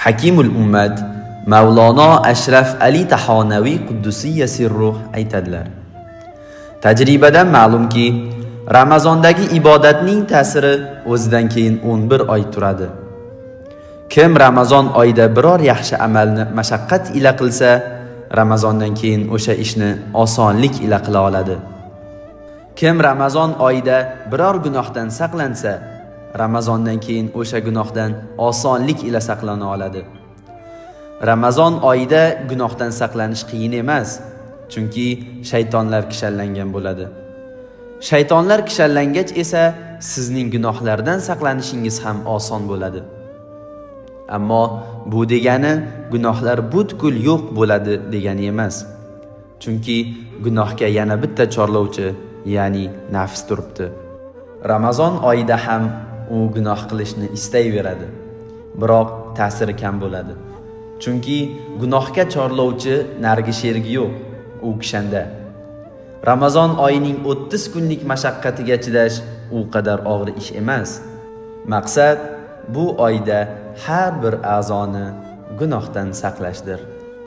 Hakimul ummat Mavlono Ashraf Ali Tahonaviy Quddusiyya sirruh aytadilar. Tajribadan ma'lumki, Ramazondagi ibodatning ta'siri o'zidan keyin 11 oy turadi. Kim Ramazon oyida biror yaxshi amalni mashaqqat ila qilsa, Ramazondan keyin o'sha ishni osonlik ila qila oladi. Kim Ramazon oyida biror gunohdan saqlansa, Ramazondan keyin o'sha gunohdan osonlik ila saqlana oladi. Ramazon oyida gunohdan saqlanish qiyin emas, chunki shaytonlar kishanlangan bo'ladi. Shaytonlar kishallangach esa sizning gunohlardan saqlanishingiz ham oson bo'ladi. Ammo bu degani gunohlar butkul yo'q bo'ladi degani emas. Chunki gunohga yana bitta chorlovchi, ya'ni nafs turibdi. Ramazon oyida ham u gunoh qilishni istayveradi. Biroq ta'siri kam bo'ladi. Chunki gunohga chorlovchi nargi sherigi yo'q, u kishanda. Ramazon oyining 30 kunlik mashaqqatiga chidash u qadar og'ir ish emas. Maqsad bu oyda har bir a'zoni gunohdan saqlashdir.